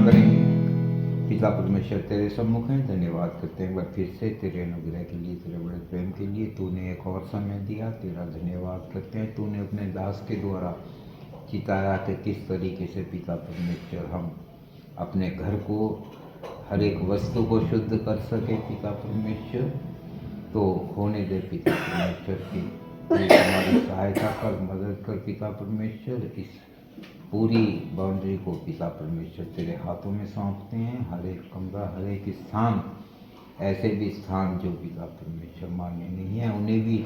करेंगे। पिता परमेश्वर तेरे सम्मुख हैं, धन्यवाद करते हैं एक बार फिर से तेरे अनुग्रह के लिए, तेरे बड़े प्रेम के लिए। तूने एक और समय दिया, तेरा धन्यवाद करते हैं। तूने अपने दास के द्वारा चिताया कि किस तरीके से पिता परमेश्वर हम अपने घर को, हर एक वस्तु को शुद्ध कर सके पिता परमेश्वर। तो होने दे पिता परमेश्वर की हमारी सहायता कर, मदद कर पिता परमेश्वर। इस पूरी बाउंड्री को पिता परमेश्वर तेरे हाथों में सौंपते हैं। हर एक कमरा, हर एक स्थान, ऐसे भी स्थान जो पिता परमेश्वर मान्य नहीं है, उन्हें भी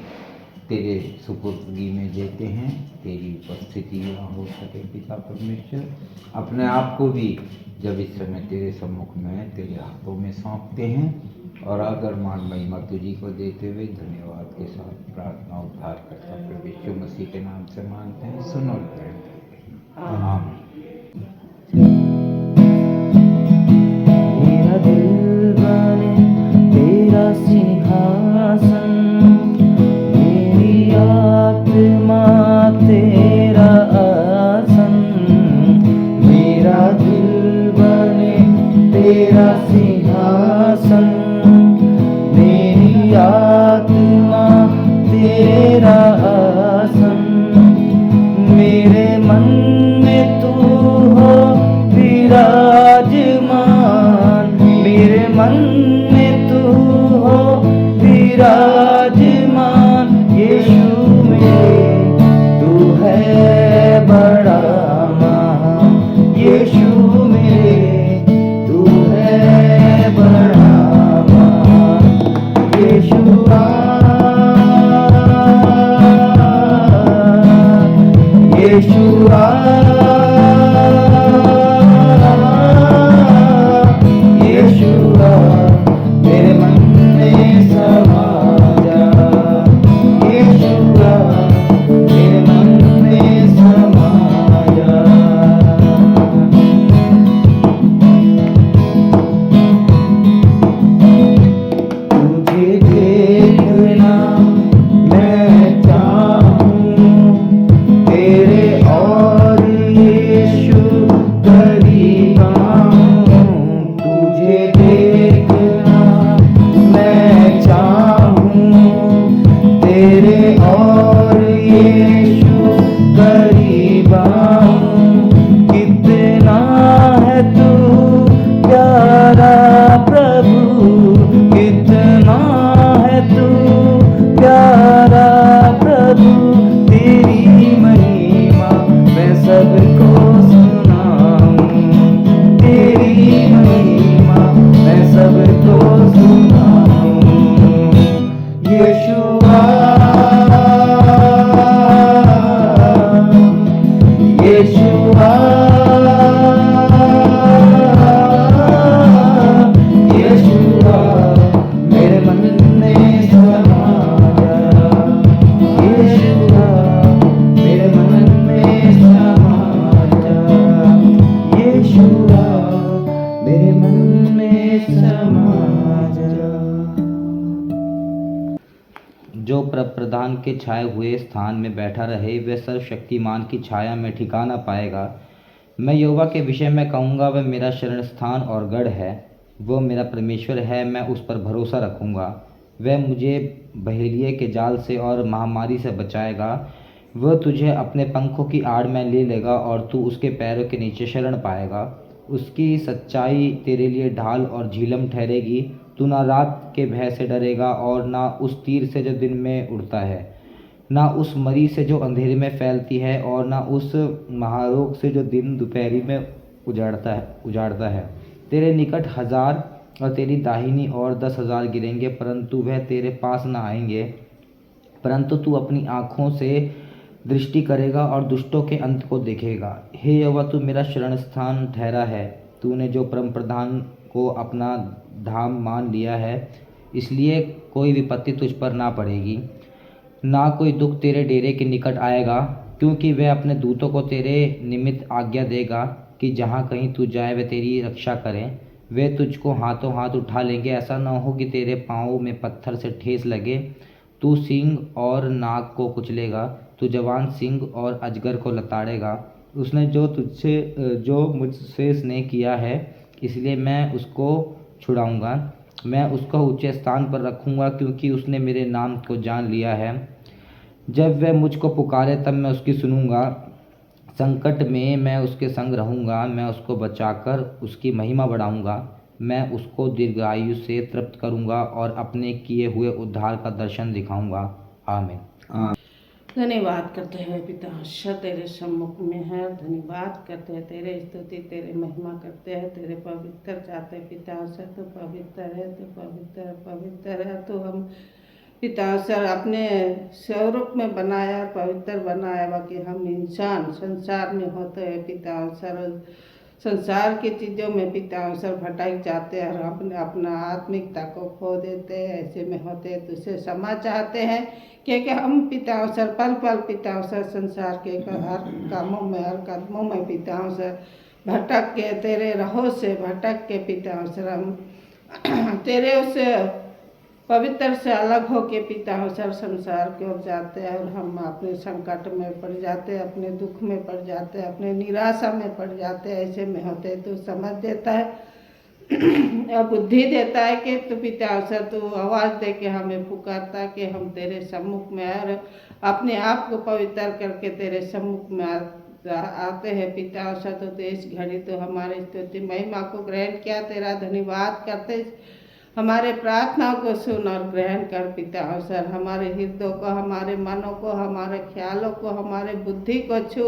तेरे सुपुर्दगी में देते हैं। तेरी उपस्थिति यहाँ हो सके पिता परमेश्वर। अपने आप को भी जब इस समय तेरे सम्मुख में तेरे हाथों में सौंपते हैं और आदर मान महिमा तुझी को देते हुए धन्यवाद के साथ प्रार्थना उद्धार करता प्रभु यीशु मसीह के नाम से मांगते हैं। सुनो और ग्रहण करें। आमीन। मेरा दिल बने तेरा सिंहासन, मेरी आत्मा तेरा आसन। मेरा दिल बने तेरा सिंहासन, मेरी आत्मा तेरा आसन। मेरे मन में तू हो विराजमान, मेरे मन में तू हो विराजमान। यीशु में तू है बड़ा महान, यीशु में तू है बड़ा महान। यीशु यीशु यीशु मेरे मन में समा जा, यीशु मेरे मन में समा जा। तुझे देखना मैं चाहूं, तेरे और यीशु करीब आऊं। तुझे देखना मैं चाहूं, तेरे और यीशु करीब आऊं। कितना है तू प्यारा प्रभु, कितना है तू प्यारा प्रभु। तेरी महिमा मैं सबको सुनाऊं, तेरी महिमा मैं सबको सुनाऊं। यीशुआ यीशुआ यीशुआ मेरे मन में समा जा, यीशुआ मेरे मन में समा जा, यीशुआ मेरे मन में समा जा। जो प्रधान के छाए हुए स्थान में बैठा रहे वह सर्वशक्तिमान की छाया में ठिकाना पाएगा। मैं यहोवा के विषय में कहूँगा, वह मेरा शरण स्थान और गढ़ है, वो मेरा परमेश्वर है, मैं उस पर भरोसा रखूँगा। वह मुझे बहेलिए के जाल से और महामारी से बचाएगा। वह तुझे अपने पंखों की आड़ में ले लेगा और तू उसके पैरों के नीचे शरण पाएगा। उसकी सच्चाई तेरे लिए ढाल और झिलम ठहरेगी। तू ना रात के भय से डरेगा और ना उस तीर से जो दिन में उड़ता है, ना उस मरी से जो अंधेरे में फैलती है, और ना उस महारोग से जो दिन दोपहरी में उजाड़ता है। तेरे निकट 1000 और तेरी दाहिनी ओर 10,000 गिरेंगे, परंतु वह तेरे पास न आएंगे। परंतु तू अपनी आँखों से दृष्टि करेगा और दुष्टों के अंत को देखेगा। हे यहोवा, तू मेरा शरण स्थान ठहरा है। तूने जो परम प्रधान को अपना धाम मान लिया है, इसलिए कोई विपत्ति तुझ पर ना पड़ेगी, ना कोई दुख तेरे डेरे के निकट आएगा। क्योंकि वह अपने दूतों को तेरे निमित्त आज्ञा देगा कि जहाँ कहीं तू जाए वे तेरी रक्षा करें। वे तुझको हाथों हाथ उठा लेंगे, ऐसा न हो कि तेरे पाँव में पत्थर से ठेस लगे। तू सींग और नाग को कुचलेगा, तू जवान सिंह और अजगर को लताड़ेगा। उसने जो मुझसे स्नेह किया है, इसलिए मैं उसको छुड़ाऊंगा। मैं उसको ऊंचे स्थान पर रखूंगा, क्योंकि उसने मेरे नाम को जान लिया है। जब वह मुझको पुकारे तब मैं उसकी सुनूंगा। संकट में मैं उसके संग रहूंगा। मैं उसको बचाकर उसकी महिमा बढ़ाऊंगा। मैं उसको दीर्घायु से तृप्त करूंगा और अपने किए हुए उद्धार का दर्शन दिखाऊंगा। आमीन। धन्यवाद करते हैं पिता ईश्वर, तेरे सम्मुख में है। धन्यवाद करते हैं, तेरे स्तुति तेरे महिमा करते हैं। तेरे पवित्र चाहते हैं पिता ईश्वर, तो पवित्र है, तो पवित्र पवित्र है। तो हम पिता ईश्वर अपने स्वरूप में बनाया और पवित्र बनाया, बाकी हम इंसान संसार में होते हैं पिता ईश्वर। संसार की चीज़ों में पिता ईश्वर भटक जाते हैं और अपने अपना आत्मिकता को खो देते हैं। ऐसे में होते हैं, तुझसे क्षमा चाहते हैं, क्योंकि हम पिता ईश्वर पल पल पिता ईश्वर संसार के हर कामों में हर कदमों में पिता ईश्वर भटक के तेरे राहों से भटक के पिता ईश्वर हम तेरे उस पवित्र से अलग होके पिता ईश्वर संसार की ओर जाते हैं और हम अपने संकट में पड़ जाते हैं, अपने दुख में पड़ जाते हैं, अपने निराशा में पड़ जाते हैं। ऐसे में होते हैं, तू समझ देता है और बुद्धि देता है कि तू पिता ईश्वर तू आवाज़ दे के हमें पुकारता कि हम तेरे सम्मुख में आए और अपने आप को पवित्र करके तेरे सम्मुख में आते हैं पिता ईश्वर। तो इस घड़ी तो हमारे स्तुति महिमा को ग्रहण किया, तेरा धन्यवाद करते हमारे प्रार्थनाओं को सुन और ग्रहण कर पिता ईश्वर। हमारे हृदयों को, हमारे मनों को, हमारे ख्यालों को, हमारे बुद्धि को छू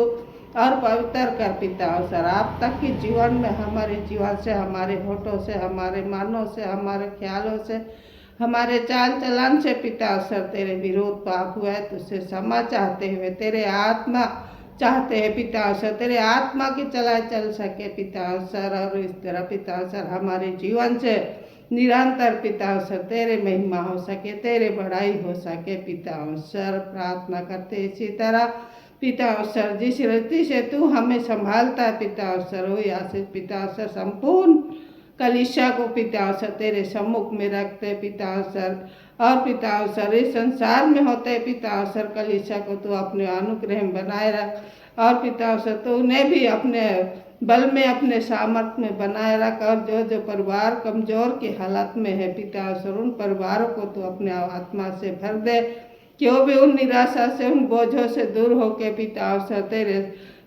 और पवित्र कर पिता ईश्वर। आप तक के जीवन में हमारे जीवन से, हमारे होठों से, हमारे मनों से, हमारे ख्यालों से, हमारे चाल चलन से पिता ईश्वर तेरे विरोध पाप हुआ है, तुझसे क्षमा चाहते हुए तेरे आत्मा चाहते हैं पिता ईश्वर, तेरे आत्मा की चला चल सके पिता ईश्वर। और इस तरह पिता ईश्वर हमारे जीवन से निरंतर पिता ईश्वर तेरे महिमा हो सके, तेरे बड़ाई हो सके पिता ईश्वर। प्रार्थना करते इसी तरह पिता ईश्वर जिस रीति से तू हमें संभालता है पिता ईश्वर, हो आशीष पिता ईश्वर संपूर्ण कलीसिया को पिता ईश्वर तेरे सम्मुख में रखते पिता ईश्वर। और पिता ईश्वर इस संसार में होते पिता ईश्वर कलीसिया को तू अपने अनुग्रह में बनाए रख, और पिता ईश्वर तू उन्हें भी अपने बल में, अपने सामर्थ्य में बनाए रख। और जो परिवार कमजोर की हालत में है पिता ईश्वर, उन परिवारों को तू अपने आत्मा से भर दे, क्यों भी उन निराशा से, उन बोझों से दूर होके पिता ईश्वर तेरे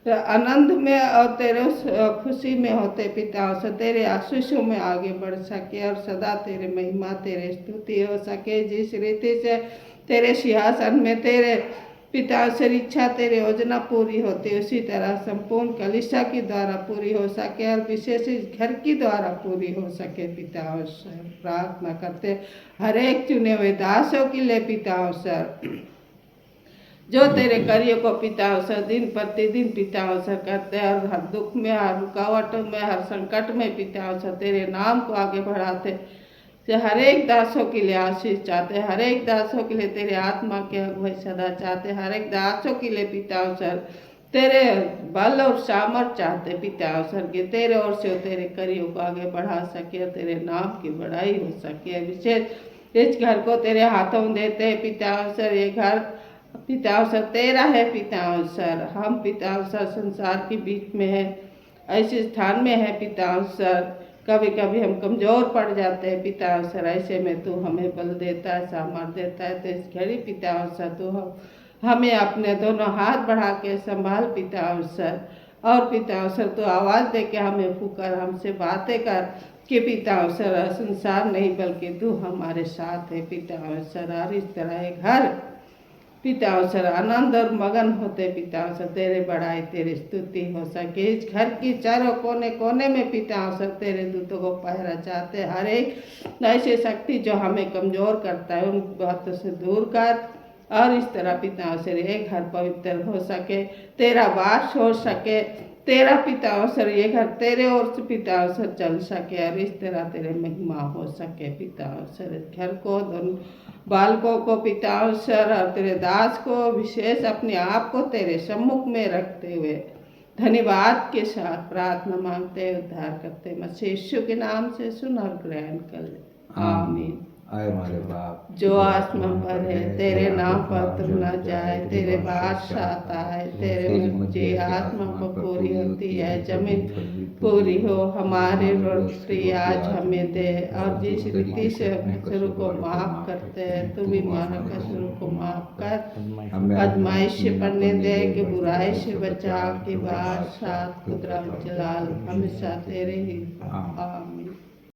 आनंद में और तेरे उस खुशी में होते पिता ईश्वर तेरे आशीषों में आगे बढ़ सके और सदा तेरे महिमा तेरे स्तुति हो सके। जिस रीति से तेरे सिंहासन में तेरे पिता ईश्वर इच्छा तेरे योजना पूरी होती है, उसी तरह संपूर्ण कलीसिया के द्वारा पूरी हो सके और विशेष इस घर की द्वारा पूरी हो सके पिता ईश्वर। प्रार्थना करते हर एक चुने हुए दासों के लिए पिता ईश्वर, जो तेरे कार्यों को पिता ईश्वर दिन प्रतिदिन पिता ईश्वर करते हैं और हर दुख में, हर रुकावटों में, हर संकट में पिता ईश्वर तेरे नाम को आगे बढ़ाते, हर एक दासों के लिए आशीष चाहते, हर एक दासों के लिए तेरे आत्मा के अगुवाई सदा चाहते, हर एक दासों के लिए पिता ईश्वर तेरे बल और सामर्थ चाहते पिता ईश्वर के, तेरे ओर से तेरे कार्यों को आगे बढ़ा सके, तेरे नाम की बड़ाई हो सके। विशेष इस घर को तेरे हाथों में देते पिता ईश्वर, ये घर पिता ईश्वर तेरा है पिता ईश्वर। हम पिता ईश्वर संसार के बीच में है, ऐसे स्थान में है पिता ईश्वर, कभी कभी हम कमजोर पड़ जाते हैं पिता ईश्वर, ऐसे में तू हमें बल देता है, सामर्थ्य देता है। तो इस घड़ी पिता ईश्वर तू हमें अपने दोनों हाथ बढ़ा के संभाल पिता ईश्वर, और पिता ईश्वर तू आवाज़ दे के हमें पुकार, हमसे बातें कर कि पिता ईश्वर संसार नहीं बल्कि तू हमारे साथ है पिता ईश्वर। और इस तरह एक घर पिता ईश्वर आनंद और मगन होते पिता ईश्वर तेरे बड़ाई तेरी स्तुति हो सके। इस घर की चारों कोने कोने में पिता ईश्वर तेरे दूतों को पहरा चाहते, हर एक ऐसी शक्ति जो हमें कमजोर करता है उन बातों से दूर कर, और इस तरह पिता ईश्वर ये घर पवित्र हो सके, तेरा वास हो सके, तेरा पिता ईश्वर ये घर तेरे ओर से पिता ईश्वर चल सके, और इस तरह तेरे महिमा हो सके पिता ईश्वर। इस घर को, दोनों बालकों को पिता ईश्वर और तेरे दास को विशेष अपने आप को तेरे सम्मुख में रखते हुए धन्यवाद के साथ प्रार्थना मांगते, उद्धार करते, मसीह यीशु के नाम से सुन और ग्रहण कर ले, आमीन। आए हमारे बाप जो आसमान पर है, तेरे नाम पर तुम न जाए, तेरे बादशाह आए, तेरे मुझे आत्मा को पूरी होती है, जमीन पूरी हो। हमारे रोटी आज हमें दे, और जिस रीति से कसर को माफ करते हैं, तू भी हमारा कसर को माफ कर। आजमाइश से पढ़ने दे कि बुराई से बचा, कि बादशाह कुदरत जलाल हमेशा तेरे ही। आमीन।